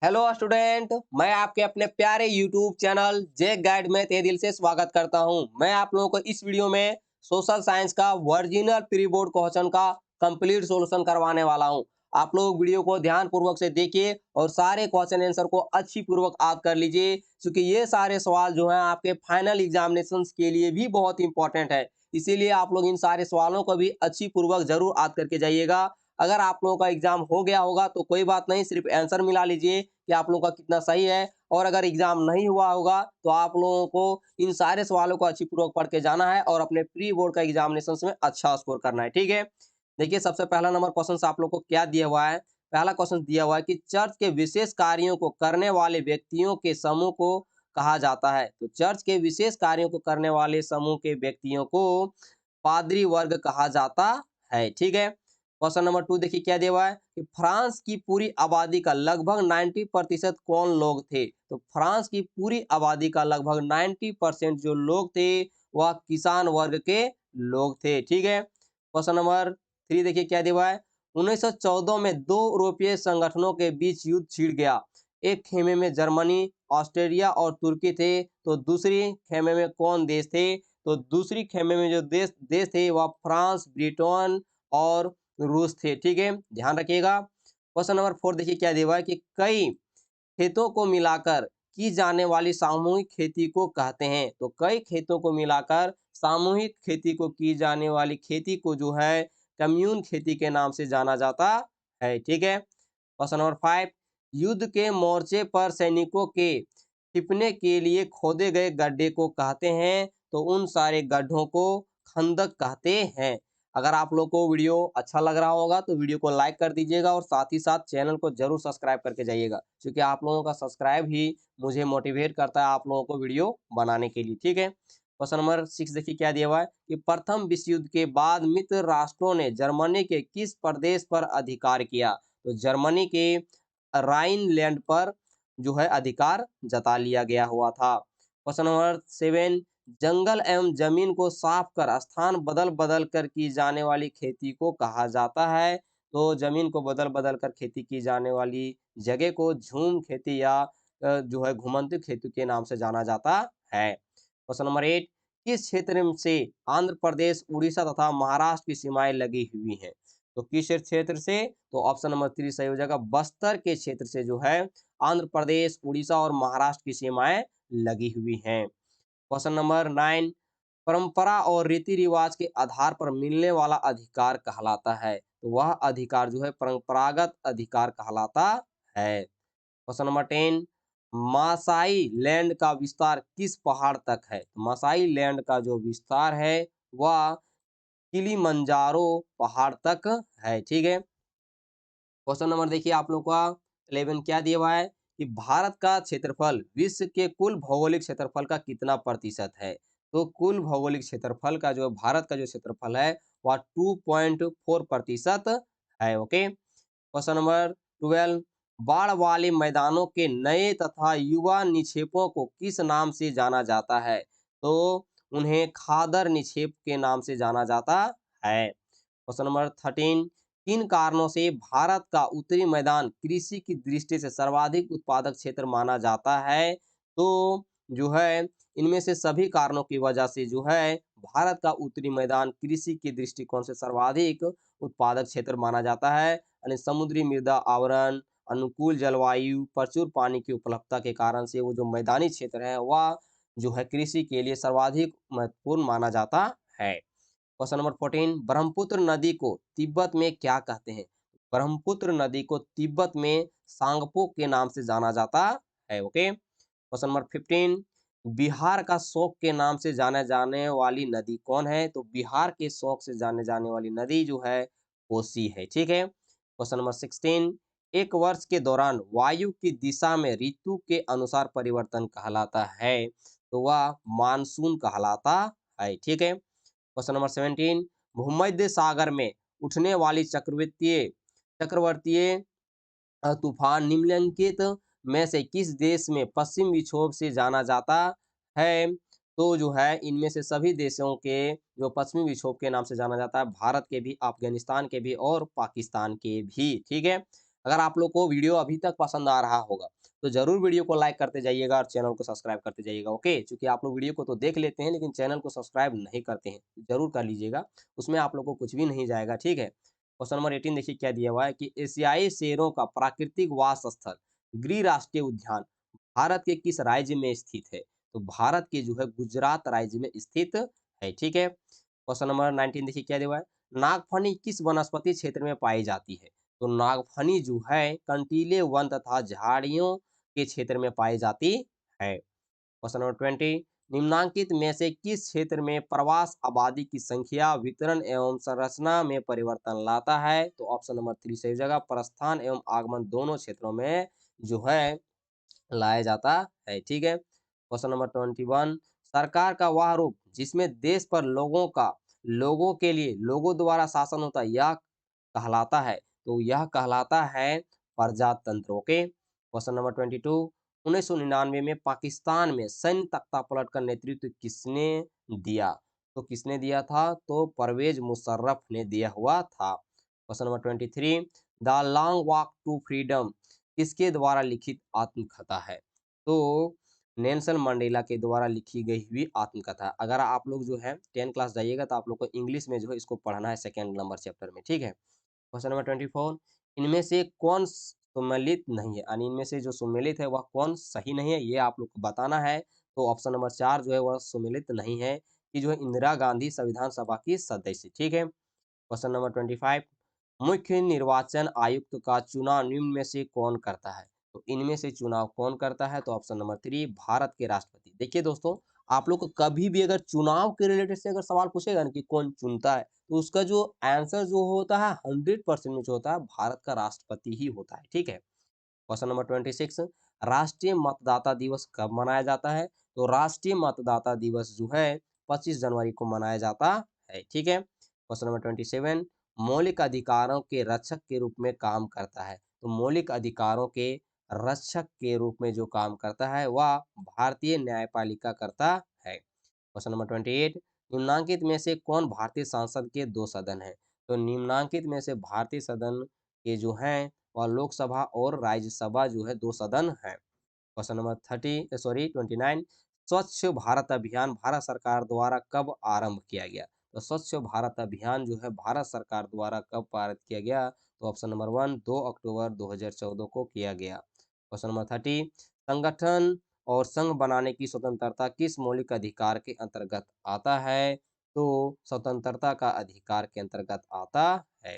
Hello student. मैं आपके अपने प्यारे यूट्यूब चैनल जे गाइड में तहे दिल से स्वागत करता हूं। मैं आप लोगों को इस वीडियो में सोशल साइंस का वर्जिनल प्री बोर्ड क्वेश्चन का कंप्लीट सॉल्यूशन करवाने वाला हूं। आप लोग वीडियो को ध्यान पूर्वक से देखिए और सारे क्वेश्चन आंसर को अच्छी पूर्वक आप कर लीजिए, क्योंकि ये सारे सवाल जो हैं आपके फाइनल एग्जामिनेशन के लिए भी बहुत इंपॉर्टेंट है। इसीलिए आप लोग इन सारे सवालों को भी अच्छी पूर्वक जरूर याद करके जाइएगा। अगर आप लोगों का एग्जाम हो गया होगा तो कोई बात नहीं, सिर्फ आंसर मिला लीजिए कि आप लोगों का कितना सही है। और अगर एग्जाम नहीं हुआ होगा तो आप लोगों को इन सारे सवालों को अच्छी पूर्वक पढ़ के जाना है और अपने प्री बोर्ड का एग्जामिनेशन में अच्छा स्कोर करना है। ठीक है, देखिए सबसे पहला नंबर क्वेश्चन आप लोग को क्या दिया हुआ है। पहला क्वेश्चन दिया हुआ है कि चर्च के विशेष कार्यों को करने वाले व्यक्तियों के समूह को कहा जाता है। तो चर्च के विशेष कार्यों को करने वाले समूह के व्यक्तियों को पादरी वर्ग कहा जाता है। ठीक है, क्वेश्चन नंबर 2 देखिए क्या दिया हुआ है कि फ्रांस की पूरी आबादी का लगभग 90% कौन लोग थे। तो फ्रांस की पूरी आबादी का लगभग 90% जो लोग थे वह किसान वर्ग के लोग थे। ठीक है, क्वेश्चन नंबर 3 देखिए क्या दिया हुआ है। 1914 में दो यूरोपीय संगठनों के बीच युद्ध छिड़ गया। एक खेमे में जर्मनी, ऑस्ट्रेलिया और तुर्की थे, तो दूसरी खेमे में कौन देश थे। तो दूसरी खेमे में जो देश देश थे वह फ्रांस, ब्रिटेन और रूस थे। ठीक है, ध्यान रखिएगा। क्वेश्चन नंबर 4 देखिए क्या दिया हुआ है कि कई खेतों को मिलाकर की जाने वाली सामूहिक खेती को कहते हैं। तो कई खेतों को मिलाकर सामूहिक खेती को की जाने वाली खेती को जो है कम्यून खेती के नाम से जाना जाता है। ठीक है, क्वेश्चन नंबर 5, युद्ध के मोर्चे पर सैनिकों के छिपने के लिए खोदे गए गड्ढे को कहते हैं। तो उन सारे गड्ढों को खंदक कहते हैं। अगर आप लोग को वीडियो अच्छा लग रहा होगा तो वीडियो को लाइक कर दीजिएगा और साथ ही साथ चैनल को जरूर सब्सक्राइब करके जाइएगा, क्योंकि आप लोगों का सब्सक्राइब ही मुझे मोटिवेट करता है आप लोगों को वीडियो बनाने के लिए। ठीक है, क्वेश्चन नंबर 6 देखिए क्या दिया हुआ है कि प्रथम विश्व युद्ध के बाद मित्र राष्ट्रों ने जर्मनी के किस प्रदेश पर अधिकार किया। तो जर्मनी के राइनलैंड पर जो है अधिकार जता लिया गया हुआ था। क्वेश्चन नंबर 7, जंगल एवं जमीन को साफ कर स्थान बदल बदल कर की जाने वाली खेती को कहा जाता है। तो जमीन को बदल बदल कर खेती की जाने वाली जगह को झूम खेती या जो है घुमंतू खेती के नाम से जाना जाता है। क्वेश्चन नंबर 8, किस क्षेत्र से आंध्र प्रदेश, उड़ीसा तथा महाराष्ट्र की सीमाएं लगी हुई हैं। तो किस क्षेत्र से, तो ऑप्शन नंबर 3 सही हो जाएगा। बस्तर के क्षेत्र से जो है आंध्र प्रदेश, उड़ीसा और महाराष्ट्र की सीमाएं लगी हुई हैं। क्वेश्चन नंबर 9, परंपरा और रीति रिवाज के आधार पर मिलने वाला अधिकार कहलाता है। तो वह अधिकार जो है परंपरागत अधिकार कहलाता है। क्वेश्चन नंबर 10, मासाई लैंड का विस्तार किस पहाड़ तक है। मासाई लैंड का जो विस्तार है वह किलिमंजारो पहाड़ तक है। ठीक है, क्वेश्चन नंबर देखिए आप लोग का 11 क्या दिया हुआ है कि भारत का क्षेत्रफल विश्व के कुल भौगोलिक क्षेत्रफल का कितना प्रतिशत है। तो कुल भौगोलिक क्षेत्रफल का जो भारत का जो क्षेत्रफल है वह 2.4% है। ओके, क्वेश्चन नंबर 12, बाढ़ वाले मैदानों के नए तथा युवा निक्षेपों को किस नाम से जाना जाता है। तो उन्हें खादर निक्षेप के नाम से जाना जाता है। क्वेश्चन नंबर 13, किन कारणों से भारत का उत्तरी मैदान कृषि की दृष्टि से सर्वाधिक उत्पादक क्षेत्र माना जाता है। तो जो है इनमें से सभी कारणों की वजह से जो है भारत का उत्तरी मैदान कृषि के दृष्टिकोण से सर्वाधिक उत्पादक क्षेत्र माना जाता है। यानी समुद्री मृदा आवरण, अनुकूल जलवायु, प्रचुर पानी की उपलब्धता के कारण से वो जो मैदानी क्षेत्र है वह जो है कृषि के लिए सर्वाधिक महत्वपूर्ण माना जाता है। क्वेश्चन नंबर 14, ब्रह्मपुत्र नदी को तिब्बत में क्या कहते हैं। ब्रह्मपुत्र नदी को तिब्बत में सांगपो के नाम से जाना जाता है। ओके, क्वेश्चन नंबर 15, बिहार का शोक के नाम से जाने जाने वाली नदी कौन है। तो बिहार के शोक से जाने जाने वाली नदी जो है कोसी है। ठीक है, क्वेश्चन नंबर 16, एक वर्ष के दौरान वायु की दिशा में ऋतु के अनुसार परिवर्तन कहलाता है। तो वह मानसून कहलाता है। ठीक है, क्वेश्चन नंबर 17, भूमध्य सागर में उठने वाली चक्रवर्तीय तूफान निम्नलिखित में से किस देश में पश्चिम विक्षोभ से जाना जाता है। तो जो है इनमें से सभी देशों के जो पश्चिमी विक्षोभ के नाम से जाना जाता है, भारत के भी, अफगानिस्तान के भी और पाकिस्तान के भी। ठीक है, अगर आप लोग को वीडियो अभी तक पसंद आ रहा होगा तो जरूर वीडियो को लाइक करते जाइएगा और चैनल को सब्सक्राइब करते जाइएगा। ओके, क्योंकि आप लोग वीडियो को तो देख लेते हैं लेकिन चैनल को सब्सक्राइब नहीं करते हैं, जरूर कर लीजिएगा। उसमें आप लोग को कुछ भी नहीं जाएगा, ठीक है। क्वेश्चन नंबर 18 देखिए क्या दिया हुआ है कि एशियाई शेरों का प्राकृतिक वास स्थल गिर राष्ट्रीय उद्यान भारत के किस राज्य में स्थित है? तो भारत के जो है गुजरात राज्य में स्थित है, ठीक है। क्वेश्चन नंबर 19 देखिए क्या दिया हुआ है, नागफनी किस वनस्पति क्षेत्र में पाई जाती है? तो नागफनी जो है कंटीले वन तथा झाड़ियों के क्षेत्र में पाई जाती है। क्वेश्चन नंबर 20, निम्नांकित में से किस क्षेत्र में प्रवास आबादी की संख्या वितरण एवं संरचना में परिवर्तन लाता है? तो ऑप्शन नंबर 3 सही जगह, प्रस्थान एवं आगमन दोनों क्षेत्रों में जो है लाया जाता है, ठीक है। क्वेश्चन नंबर 21, सरकार का वह रूप जिसमें देश पर लोगों के लिए लोगों द्वारा शासन होता है, यह कहलाता है? तो यह कहलाता है प्रजातंत्र। ओके। क्वेश्चन नंबर 22, 1999 में पाकिस्तान में सैन्य तख्तापलट का नेतृत्व किसने दिया? तो किसने दिया था? तो परवेज मुशर्रफ ने दिया हुआ था। Question number 23, the long walk to freedom किसके द्वारा लिखित आत्मकथा है? तो नेल्सन मंडेला के द्वारा लिखी गई हुई आत्मकथा। अगर आप लोग जो है 10 क्लास जाइएगा तो आप लोग को इंग्लिश में जो है इसको पढ़ना है सेकंड नंबर चैप्टर में, ठीक है। क्वेश्चन नंबर 24, इनमें से कौन सुमेलित नहीं है, यानी इनमें से जो सुमेलित है वह कौन सही नहीं है, ये आप लोग को बताना है। तो ऑप्शन नंबर 4 जो है वह सुमेलित नहीं है कि जो है इंदिरा गांधी संविधान सभा की सदस्य, ठीक है। क्वेश्चन नंबर 25, मुख्य निर्वाचन आयुक्त का चुनाव निम्न में से कौन करता है? तो इनमें से चुनाव कौन करता है? तो ऑप्शन नंबर 3 भारत के राष्ट्रपति। देखिए दोस्तों, आप लोग को कभी भी अगर चुनाव के रिलेटेड से अगर सवाल पूछेगा ना कि कौन चुनता है, तो उसका जो आंसर जो होता है 100% में जो होता है भारत का राष्ट्रपति ही होता है, ठीक है। क्वेश्चन नंबर 26, राष्ट्रीय मतदाता दिवस कब मनाया जाता है? तो राष्ट्रीय मतदाता दिवस जो है 25 जनवरी को मनाया जाता है, ठीक है। क्वेश्चन नंबर 27, मौलिक अधिकारों के रक्षक के रूप में काम करता है? तो मौलिक अधिकारों के रक्षक के रूप में जो काम करता है वह भारतीय न्यायपालिका करता है। क्वेश्चन नंबर 28, निम्नांकित में से कौन भारतीय संसद के दो सदन है? तो निम्नांकित में से भारतीय सदन के जो हैं वह लोकसभा और राज्यसभा जो है दो सदन है। क्वेश्चन नंबर 29, स्वच्छ भारत अभियान भारत सरकार द्वारा कब आरंभ किया गया? तो स्वच्छ भारत अभियान जो है भारत सरकार द्वारा कब पारित किया गया? तो ऑप्शन नंबर 1 2 अक्टूबर 2014 को किया गया। क्वेश्चन नंबर 30, संगठन और संघ बनाने की स्वतंत्रता किस मौलिक अधिकार के अंतर्गत आता है? तो स्वतंत्रता का अधिकार के अंतर्गत आता है।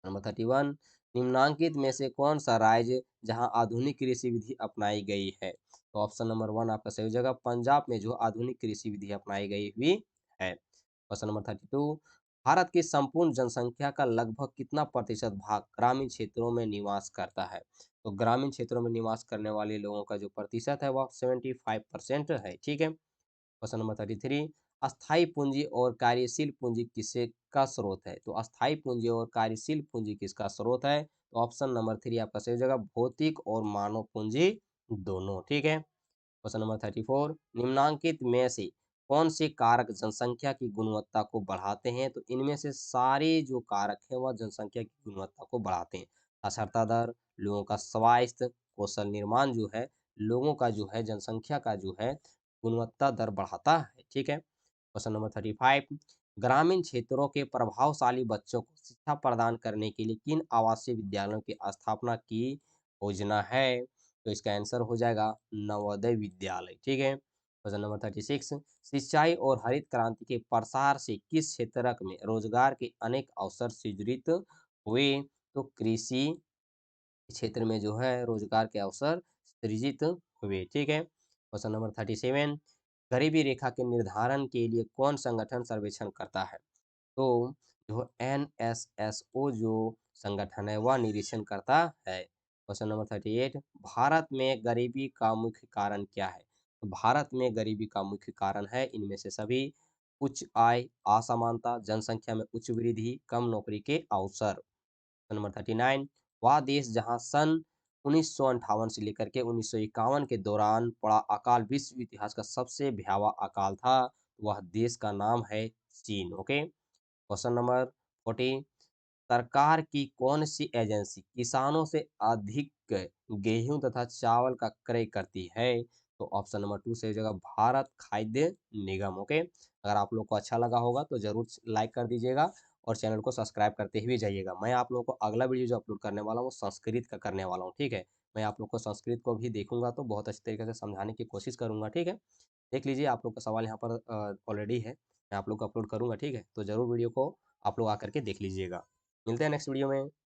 नंबर 31, निम्नांकित में से कौन सा राज्य जहां आधुनिक कृषि विधि अपनाई गई है? तो ऑप्शन नंबर 1 आपका सही जगह, पंजाब में जो आधुनिक कृषि विधि अपनाई गई हुई है। क्वेश्चन नंबर 32, भारत की संपूर्ण जनसंख्या का लगभग कितना प्रतिशत भाग ग्रामीण क्षेत्रों में निवास करता है? तो ग्रामीण क्षेत्रों में निवास करने वाले लोगों का जो प्रतिशत है वह 75% है, ठीक है। क्वेश्चन नंबर 33, अस्थाई पूंजी और कार्यशील पूंजी किसे का स्रोत है? तो अस्थाई पूंजी और कार्यशील पूंजी किसका स्रोत है? तो ऑप्शन नंबर 3 आपका सही जगह, भौतिक और मानव पूंजी दोनों, ठीक है। क्वेश्चन नंबर 34, निम्नांकित में से कौन से कारक जनसंख्या की गुणवत्ता को बढ़ाते हैं? तो इनमें से सारे जो कारक हैं वह जनसंख्या की गुणवत्ता को बढ़ाते हैं। साक्षरता दर, लोगों का स्वास्थ्य, कौशल निर्माण जो है, लोगों का जो है जनसंख्या का जो है गुणवत्ता दर बढ़ाता है, ठीक है। क्वेश्चन नंबर 35, ग्रामीण क्षेत्रों के प्रभावशाली बच्चों को शिक्षा प्रदान करने के लिए किन आवासीय विद्यालयों की स्थापना की योजना है? तो इसका आंसर हो जाएगा नवोदय विद्यालय, ठीक है। क्वेश्चन नंबर 36, सिंचाई और हरित क्रांति के प्रसार से किस क्षेत्र में रोजगार के अनेक अवसर सृजित हुए? तो कृषि क्षेत्र में जो है रोजगार के अवसर सृजित हुए, ठीक है। क्वेश्चन नंबर 37, गरीबी रेखा के निर्धारण के लिए कौन संगठन सर्वेक्षण करता है? तो जो एनएसएसओ जो संगठन है वह निरीक्षण करता है। क्वेश्चन नंबर 38, भारत में गरीबी का मुख्य कारण क्या है? तो भारत में गरीबी का मुख्य कारण है इनमें से सभी, उच्च आय, असमानता, जनसंख्या में उच्च वृद्धि, कम नौकरी के अवसर। नंबर 39, वह देश जहां सन 1958 से लेकर के 1951 के दौरान पड़ा अकाल विश्व इतिहास का सबसे भयावह अकाल था, वह देश का नाम है चीन। ओके। क्वेश्चन नंबर 40, सरकार की कौन सी एजेंसी किसानों से अधिक गेहूं तथा चावल का क्रय करती है? तो ऑप्शन नंबर 2 सही जगह भारत खाद्य निगम। ओके, अगर आप लोग को अच्छा लगा होगा तो जरूर लाइक कर दीजिएगा और चैनल को सब्सक्राइब करते हुए जाइएगा। मैं आप लोगों को अगला वीडियो जो अपलोड करने वाला हूँ वो संस्कृत का करने वाला हूँ, ठीक है। मैं आप लोग को संस्कृत को भी देखूंगा तो बहुत अच्छी तरीके से समझाने की कोशिश करूंगा, ठीक है। देख लीजिए, आप लोग का सवाल यहाँ पर ऑलरेडी है, मैं आप लोग को अपलोड करूंगा, ठीक है। तो जरूर वीडियो को आप लोग आकर के देख लीजिएगा। मिलते हैं नेक्स्ट वीडियो में।